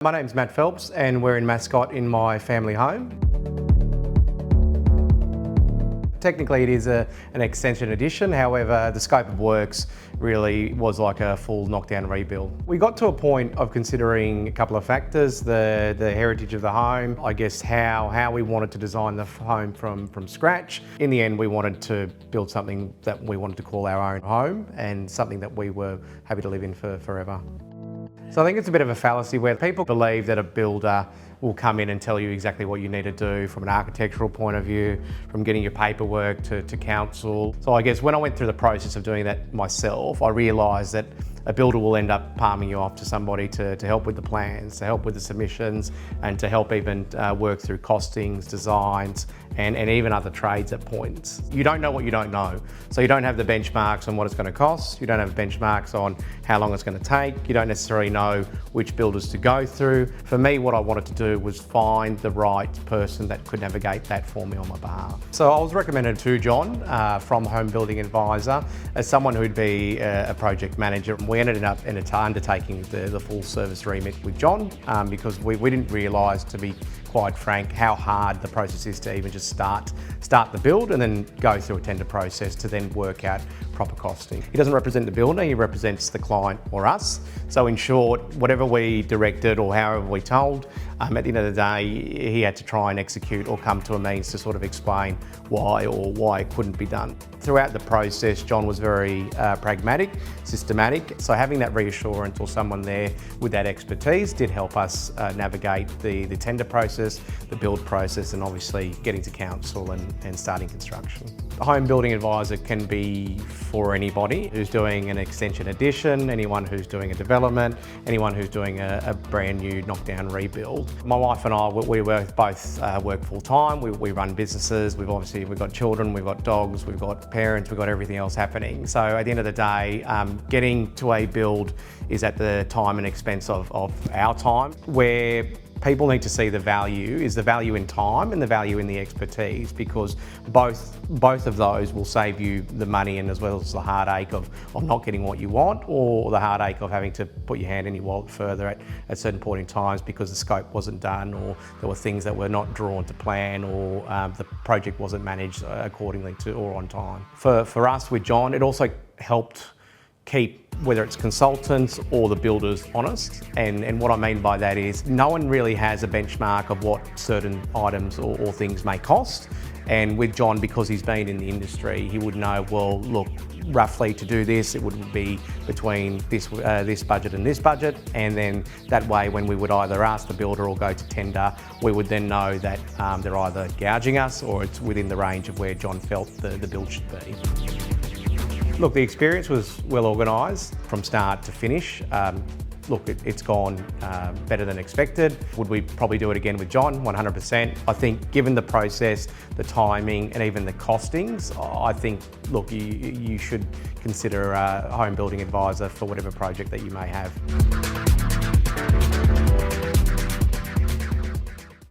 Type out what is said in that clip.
My name's Matt Phelps and we're in Mascot in my family home. Technically it is an extension addition, however the scope of works really was like a full knockdown rebuild. We got to a point of considering a couple of factors, the heritage of the home, I guess how we wanted to design the home from scratch. In the end we wanted to build something that we wanted to call our own home and something that we were happy to live in for forever. So I think it's a bit of a fallacy where people believe that a builder will come in and tell you exactly what you need to do from an architectural point of view, from getting your paperwork to council. So I guess when I went through the process of doing that myself, I realised that a builder will end up palming you off to somebody to help with the plans, to help with the submissions, and to help even work through costings, designs, and even other trades at points. You don't know what you don't know. So you don't have the benchmarks on what it's going to cost, you don't have benchmarks on how long it's going to take, you don't necessarily know which builders to go through. For me, what I wanted to do was find the right person that could navigate that for me on my behalf. So I was recommended to John from Home Building Advisor as someone who'd be a project manager. We ended up undertaking the full service remit with John because we didn't realise, to be quite frank, how hard the process is to even just start the build and then go through a tender process to then work out proper costing. He doesn't represent the builder, he represents the client or us. So in short, whatever we directed or however we told, at the end of the day, he had to try and execute or come to a means to sort of explain why it couldn't be done. Throughout the process, John was very pragmatic, systematic. So having that reassurance or someone there with that expertise did help us navigate the tender process, the build process, and obviously getting to council and starting construction. The Home Building Advisor can be for anybody who's doing an extension addition, anyone who's doing a development, anyone who's doing a brand new knockdown rebuild. My wife and I, we both work full time, we run businesses, we've got children, we've got dogs, we've got parents, we've got everything else happening. So at the end of the day, getting to a build is at the time and expense of our time. Where people need to see the value is the value in time and the value in the expertise, because both of those will save you the money and as well as the heartache of not getting what you want, or the heartache of having to put your hand in your wallet further at certain point in times because the scope wasn't done, or there were things that were not drawn to plan, or the project wasn't managed accordingly to or on time. For us with John, it also helped keep whether it's consultants or the builders honest. And what I mean by that is no one really has a benchmark of what certain items or things may cost. And with John, because he's been in the industry, he would know, well, look, roughly to do this, it would be between this budget and this budget. And then that way, when we would either ask the builder or go to tender, we would then know that they're either gouging us or it's within the range of where John felt the build should be. Look, the experience was well organised from start to finish. Look, it's gone better than expected. Would we probably do it again with John? 100%. I think given the process, the timing, and even the costings, I think, look, you should consider a Home Building Advisor for whatever project that you may have.